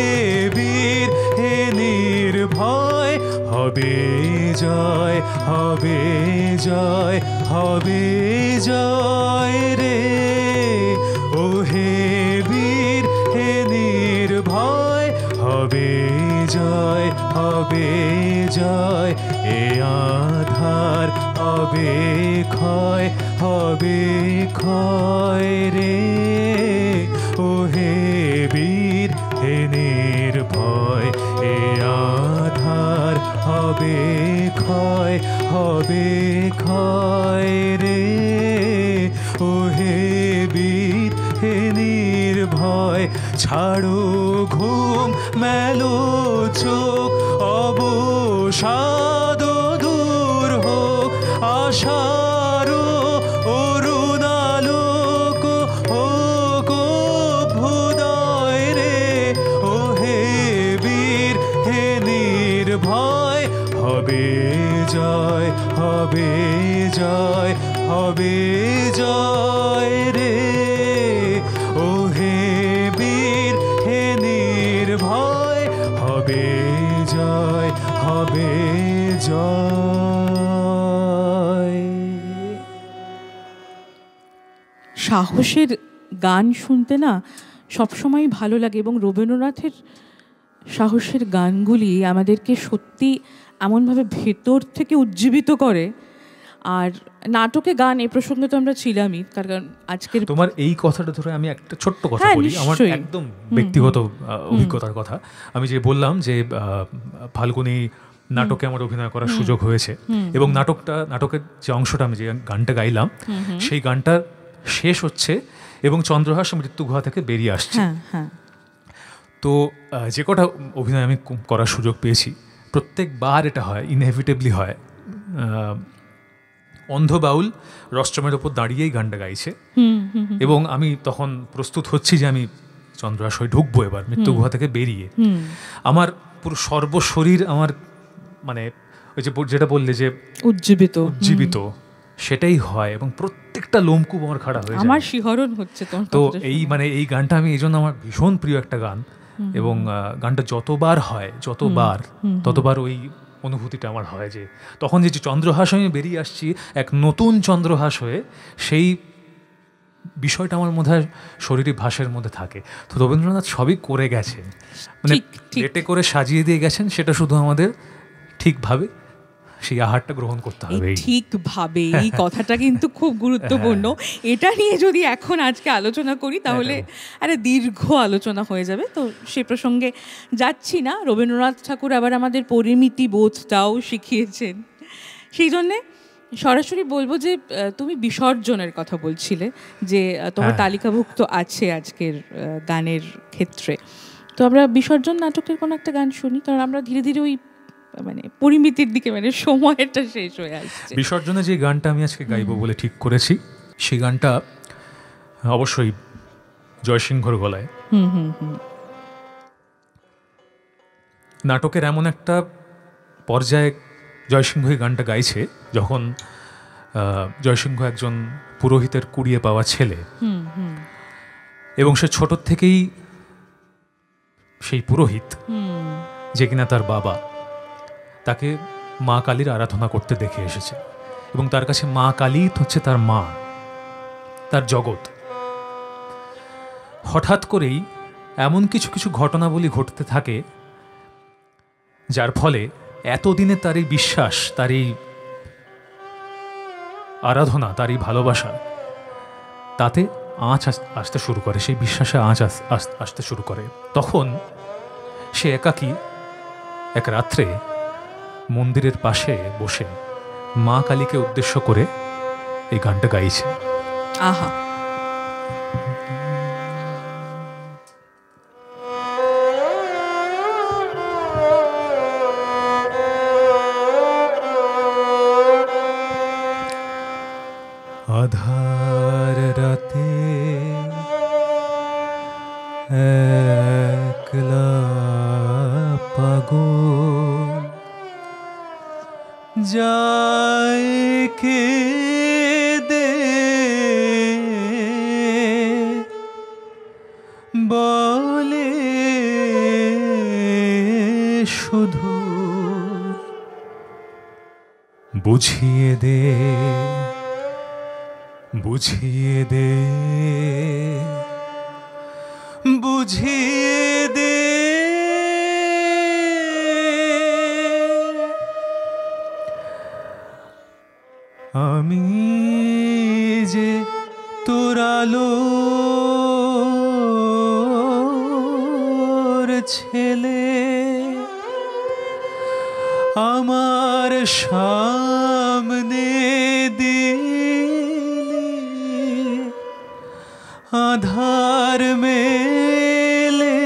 বীর হে নির্ভয়, হবে জয়, হবে জয়, হবে জয় রে, ও হে বীর হে নির্ভয়, হবে জয়, হবে জয়, এ আধার হবে ক্ষয়, হবে ক্ষয় রে, ও হে বীর হে নির্ভয়, এ আধার হবে ক্ষয়, হবে ক্ষয় রে, ও হে বীর হে নির্ভয়, ছাড়ো ঘুম মেলো চোখ, অবসাদ দূর হোক, আশার অরুণালোক হোক অভ্যুদয় রে, ও হে বীর হে নির্ভয়, হবে জয়, হবে জয়, হবে জয় রে, ও হে বীর হে নির্ভয়, হবে জয়, হবে জয়। সাহসের গান শুনতে না সবসময় ভালো লাগে, এবং রবীন্দ্রনাথের সাহসের গানগুলি আমাদেরকে সত্যি এমনভাবে ভেতর থেকে উজ্জীবিত করে। আর নাটকে গান, এই প্রসঙ্গে তো আমরা ছিলামই, কারণ আজকের তোমার এই কথাটা ধরে আমি একটা ছোট্ট কথা বলি, আমার একদম ব্যক্তিগত অভিজ্ঞতার কথা। আমি যে বললাম যে ফাল্গুনী নাটকে আমার অভিনয় করার সুযোগ হয়েছে, এবং নাটকের যে অংশটা আমি যে গানটা গাইলাম, সেই গানটা শেষ হচ্ছে এবং চন্দ্রহাস মৃত্যু গুহা থেকে বেরিয়ে আসছে। তো যে কটা অভিনয় আমি করার সুযোগ পেয়েছি, প্রত্যেকবার এটা হয়, ইনএভিটেবলি হয়, অন্ধ বাউল রস্ট্রমের ওপর দাঁড়িয়েই গানটা গাইছে, এবং আমি তখন প্রস্তুত হচ্ছি যে আমি চন্দ্রহাস হয়ে ঢুকবো এবার মৃত্যু গুহা থেকে বেরিয়ে। আমার পুরো সর্বশরীর আমার, মানে ওই যে যেটা বললে যে উজ্জীবিত, সেটাই হয়, এবং প্রত্যেকটা লোমকূপ আমার খাড়া হয়ে যায়, আমার শিহরণ হচ্ছে। তো এই গানটা আমি এই জন্য, আমার ভীষণ প্রিয় একটা গান, এবং গানটা যতবার হয় ততবার ওই অনুভূতিটা আমার হয় যে তখন যে চন্দ্রহাস হয়ে বেরিয়ে আসছি এক নতুন চন্দ্রহাস হয়ে, সেই বিষয়টা আমার মধ্যে শরীরী ভাষের মধ্যে থাকে। তো রবীন্দ্রনাথ সবই করে গেছেন, মানে প্লেটে করে সাজিয়ে দিয়ে গেছেন, সেটা শুধু আমাদের ঠিকভাবে সেই আহারটা গ্রহণ করতে হবে। ঠিকভাবে এই কথাটা কিন্তু খুব গুরুত্বপূর্ণ। এটা নিয়ে যদি এখন আজকে আলোচনা করি তাহলে আরে দীর্ঘ আলোচনা হয়ে যাবে, তো সে প্রসঙ্গে যাচ্ছি না। রবীন্দ্রনাথ ঠাকুর আবার আমাদের পরিমিতি বোধটাও শিখিয়েছেন। সেই জন্যে সরাসরি বলবো যে তুমি বিসর্জনের কথা বলছিলে যে তোমার তালিকাভুক্ত আছে আজকের গানের ক্ষেত্রে, তো আমরা বিসর্জন নাটকের কোনো একটা গান শুনি, কারণ আমরা ধীরে ধীরে ওই মানে পরিমিতির দিকে, মানে সময়টা শেষ হয়ে আসছে। বিসর্জনে যে গানটা আমি আজকে গাইবো বলে ঠিক করেছি, সেই গানটা অবশ্যই জয়সিংহর গলায়। নাটকের এমন একটা পর্যায়ে জয়সিংহ এই গানটা গাইছে যখন জয়সিংহ একজন পুরোহিতের কুড়িয়ে পাওয়া ছেলে, এবং সে ছোট থেকেই সেই পুরোহিত যে কিনা তার বাবা, তাকে মা কালীর আরাধনা করতে দেখে এসেছে, এবং তার কাছে মা কালী হচ্ছে তার মা, তার জগৎ। হঠাৎ করেই এমন কিছু কিছু ঘটনাবলী ঘটতে থাকে যার ফলে এতদিনে তার এই বিশ্বাস, তার এই আরাধনা, তার এই ভালোবাসা, তাতে আঁচ আসতে শুরু করে, সেই বিশ্বাসে আঁচ আসতে শুরু করে। তখন সে একাকী এক রাত্রে মন্দিরের পাশে বসে মা কালীকে উদ্দেশ্য করে এই গানটা গাইছে। আহা, আধার রাতে একলা পাগল যায় কে দে বলে শুধু বুঝিয়ে দে, বুঝিয়ে দে, বুঝিয়ে দে। আমি যে তোর আলোর ছেলে, আমার সামনে আধার মেলে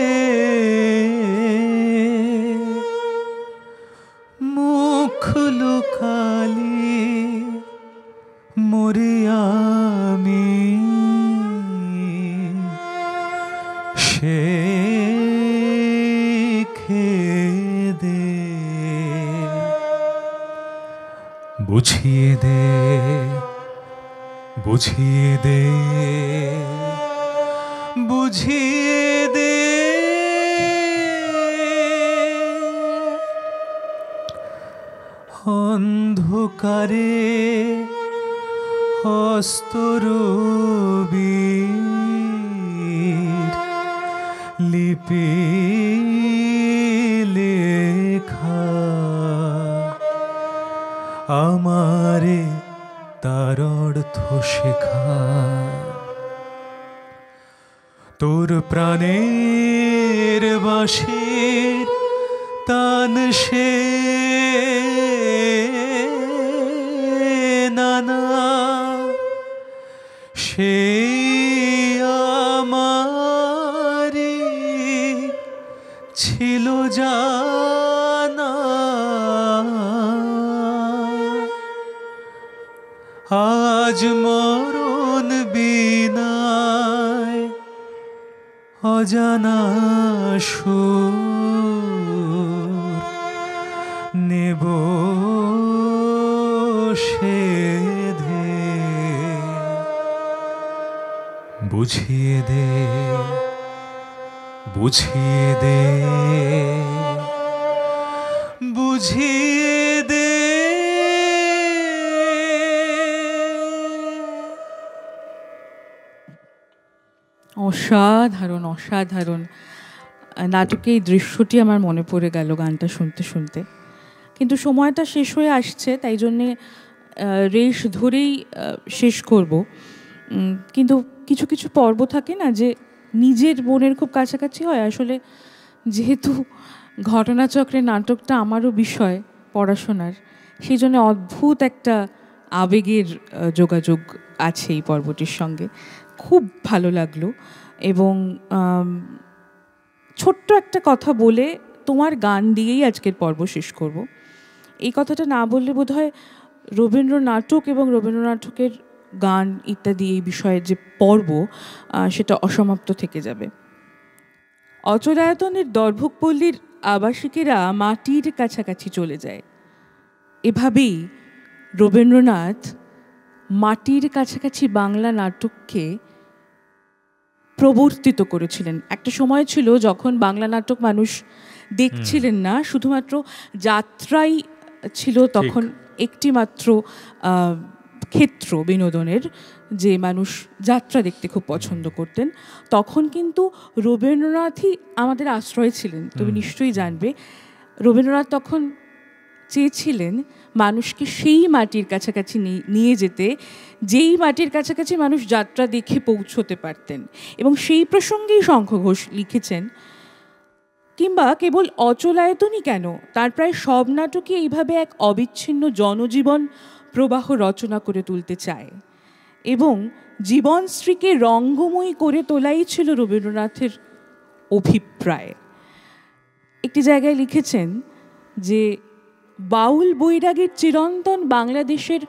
মুখ লুকালি মরি আমি, সে খেদে বুঝিয়ে দে, বুঝিয়ে দে, বুঝিয়ে দে। অন্ধকারে হস্তরবির লিপি লেখা আমারে তার অর্থ শেখা, তোর প্রাণের বাঁশির তান সে নানা, সে আমারি ছিল জানা, আজ মরণ বিনায় অজানা সুর নেব সেধে, বুঝিয়ে দে, বুঝিয়ে দে, বুঝিয়ে দে। অসাধারণ, অসাধারণ। নাটকে এই দৃশ্যটি আমার মনে পড়ে গেল গানটা শুনতে শুনতে। কিন্তু সময়টা শেষ হয়ে আসছে, তাই জন্যে রেশ ধরেই শেষ করব। কিন্তু কিছু কিছু পর্ব থাকে না যে নিজের মনের খুব কাছাকাছি হয়। আসলে যেহেতু ঘটনাচক্রে নাটকটা আমারও বিষয় পড়াশোনার, সেই জন্য অদ্ভুত একটা আবেগের যোগাযোগ আছে এই পর্বটির সঙ্গে। খুব ভালো লাগলো। এবং ছোট্ট একটা কথা বলে তোমার গান দিয়েই আজকের পর্ব শেষ করব। এই কথাটা না বললে বোধহয় রবীন্দ্র নাটক এবং রবীন্দ্র নাটকের গান ইত্যাদি এই বিষয়ের যে পর্ব সেটা অসমাপ্ত থেকে যাবে। অচলায়তনের দর্ভকপল্লীর আবাসিকেরা মাটির কাছাকাছি চলে যায়। এভাবেই রবীন্দ্রনাথ মাটির কাছাকাছি বাংলা নাটককে প্রবর্তিত করেছিলেন। একটা সময় ছিল যখন বাংলা নাটক মানুষ দেখছিলেন না, শুধুমাত্র যাত্রাই ছিল তখন একটি মাত্র ক্ষেত্র বিনোদনের, যে মানুষ যাত্রা দেখতে খুব পছন্দ করতেন। তখন কিন্তু রবীন্দ্রনাথই আমাদের আশ্রয় ছিলেন। তুমি নিশ্চয়ই জানবে, রবীন্দ্রনাথ তখন চেয়েছিলেন মানুষকে সেই মাটির কাছাকাছি নিয়ে যেতে, যেই মাটির কাছাকাছি মানুষ যাত্রা দেখে পৌঁছতে পারতেন। এবং সেই প্রসঙ্গেই শঙ্খ ঘোষ লিখেছেন, কিংবা কেবল অচলায়তনই কেন, তার প্রায় সব নাটকে এইভাবে এক অবিচ্ছিন্ন জনজীবন প্রবাহ রচনা করে তুলতে চায়। এবং জীবনশ্রীকে রঙ্গময়ী করে তোলাই ছিল রবীন্দ্রনাথের অভিপ্রায়। একটি জায়গায় লিখেছেন যে বাউল বৈরাগীর চিরন্তন বাংলাদেশের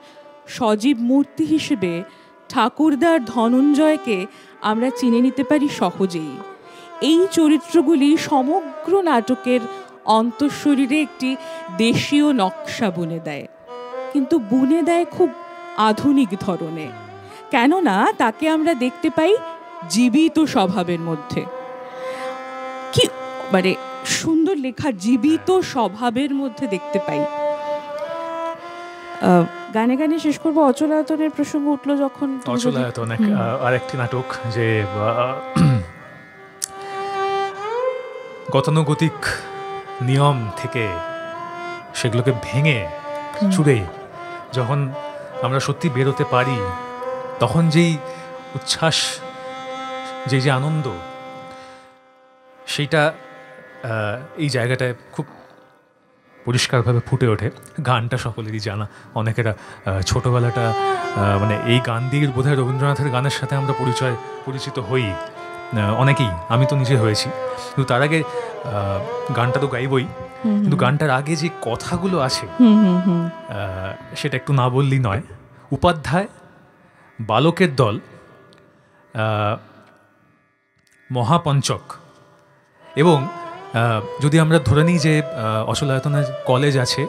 সজীব মূর্তি হিসেবে ঠাকুরদার ধনঞ্জয়কে আমরা চিনে নিতে পারি সহজেই। এই চরিত্রগুলি সমগ্র নাটকের অন্তঃশরীরে একটি দেশীয় নকশা বুনে দেয়, কিন্তু বুনে দেয় খুব আধুনিক ধরনে। কেননা তাকে আমরা দেখতে পাই জীবিত স্বভাবের মধ্যে। কি মানে সুন্দর লেখা, জীবিত স্বভাবের মধ্যে দেখতে পাই। গানে গানে শেষ করবো। অচলায়তনের প্রসঙ্গ উঠলো যখন। অচলায়তন আরেকটি নাটক যে গতানুগতিক নিয়ম থেকে সেগুলোকে ভেঙে চুড়ে যখন আমরা সত্যি বেরোতে পারি, তখন যেই উচ্ছ্বাস, যে আনন্দ, সেইটা এই জায়গাটায় খুব পরিষ্কারভাবে ফুটে ওঠে। গানটা সকলেরই জানা, অনেকেরা ছোটোবেলাটা মানে এই গান দিয়ে বোধহয় রবীন্দ্রনাথের গানের সাথে আমরা পরিচিত হই অনেকেই, আমি তো নিজে হয়েছি। কিন্তু তার আগে গানটা তো গাইবই, কিন্তু গানটার আগে যে কথাগুলো আছে সেটা একটু না বললেই নয়। উপাধ্যায়, বালকের দল, মহাপঞ্চক, এবং যদি আমরা ধরে নিই যে অচলায়তনের কলেজ আছে,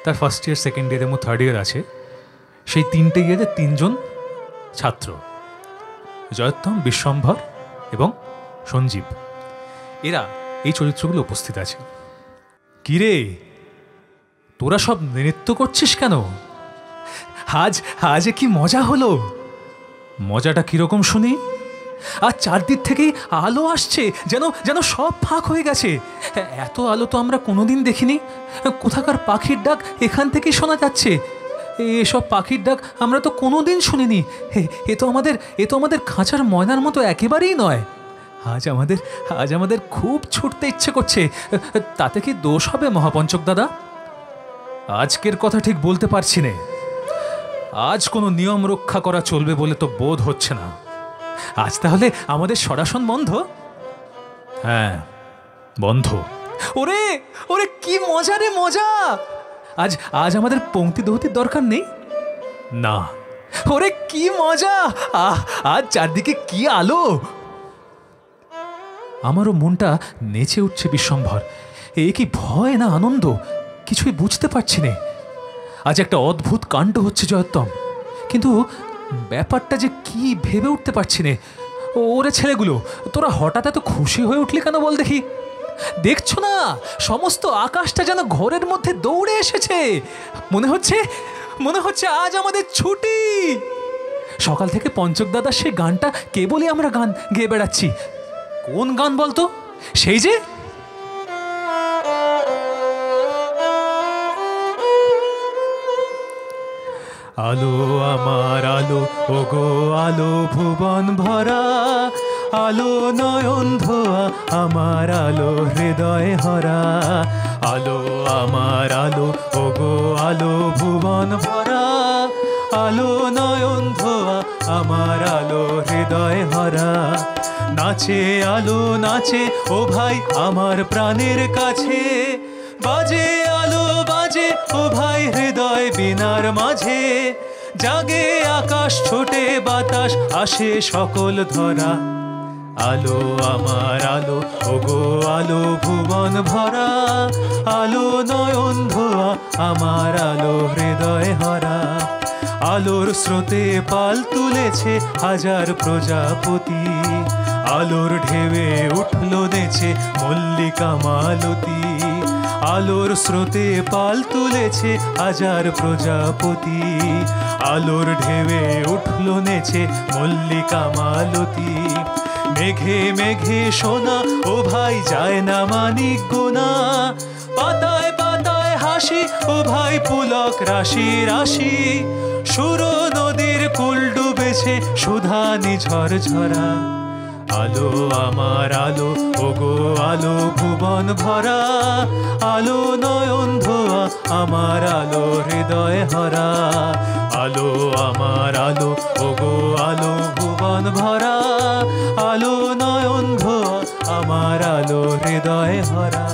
তার ফার্স্ট ইয়ার, সেকেন্ড ইয়ার এবং থার্ড ইয়ার আছে, সেই তিনটে ইয়ারে তিনজন ছাত্র, জয়োত্তম, বিশ্বম্ভর এবং সঞ্জীব, এরা এই চরিত্রগুলো উপস্থিত আছে। কিরে, তোরা সব নৃত্য করছিস কেন? আজ কি মজা হলো? মজাটা কিরকম শুনি? আর চারদিক থেকেই আলো আসছে, যেন সব ফাঁক হয়ে গেছে। এত আলো তো আমরা কোনোদিন দেখিনি। কোথাকার পাখির ডাক এখান থেকেই শোনা যাচ্ছে। এসব পাখির ডাক আমরা তো কোনোদিন শুনিনি। এ তো আমাদের খাঁচার ময়নার মতো একেবারেই নয়। আজ আমাদের খুব ছুটতে ইচ্ছে করছে। তাতে কি দোষ হবে মহাপঞ্চক দাদা? আজকের কথা ঠিক বলতে পারছি না। আজ কোনো নিয়ম রক্ষা করা চলবে বলে তো বোধ হচ্ছে না। আজ তাহলে আমাদের সরাসন বন্ধ? হ্যাঁ, বন্ধ। ওরে কি মজা রে, মজা! আজ আমাদের পংক্তি দৌতির দরকার নেই না। ওরে কি মজা! আজ চারদিকে কি আলো! আমারও মনটা নেচে উঠছে বিশ্বম্ভর। এ কি ভয় না আনন্দ, কিছুই বুঝতে পারছি না। আজ একটা অদ্ভুত কাণ্ড হচ্ছে জয়োত্তম, কিন্তু ব্যাপারটা যে কি ভেবে উঠতে পারছি না। ওরে ছেলেগুলো, তোরা হঠাৎ এত খুশি হয়ে উঠলি কেন বল দেখি? দেখছো না সমস্ত আকাশটা যেন ঘরের মধ্যে দৌড়ে এসেছে। মনে হচ্ছে আজ আমাদের ছুটি। সকাল থেকে পঞ্চক দাদার সেই গানটা কেবলই আমরা গান গেয়ে বেড়াচ্ছি। কোন গান বলতো? সেই যে আলো আমার আলো, ওগো আলো ভুবন ভরা, আলো নয়ন ধোয়া আমার আলো হৃদয় হরা। আলো আমার আলো, ওগো আলো ভুবন ভরা, আলো নয়ন ধোয়া আমার আলো হৃদয় হরা। নাচে আলো নাচে ও ভাই আমার প্রাণের কাছে, বাজে আলো বাজে ও ভাই হৃদয় বিনার মাঝে। জাগে আকাশ ছোটে বাতাস আসে সকল ধরা। আলো আমার আলো, ওগো আলো ভুবন ভরা, আলো নয়ন ধোয়া আমার আলো হৃদয় হরা। আলোর স্রোতে পাল তুলেছে হাজার প্রজাপতি, আলোর ঢেউয়ে উঠল নেচে মল্লিকা মালতী। আলোর স্রোতে পাল তুলেছে হাজার প্রজাপতি, আলোর ঢেউয়ে উঠল নেচে মল্লিকা মালতী। মেঘে মেঘে সোনা ও ভাই যায় না মানিক গোনা, পাতায় পাতায় হাসি ও ভাই পুলক রাশি রাশি। সুর নদীর কুল ডুবেছে সুধা নিঝর ঝরা। আলো আমার আলো, ওগো আলো ভুবন ভরা, আলো নয়ন ধোয়া আমার আলো হৃদয় হরা। আলো আমার আলো, ওগো আলো ভুবন ভরা, আলো নয়ন ধোয়া আমার আলো হৃদয় হরা।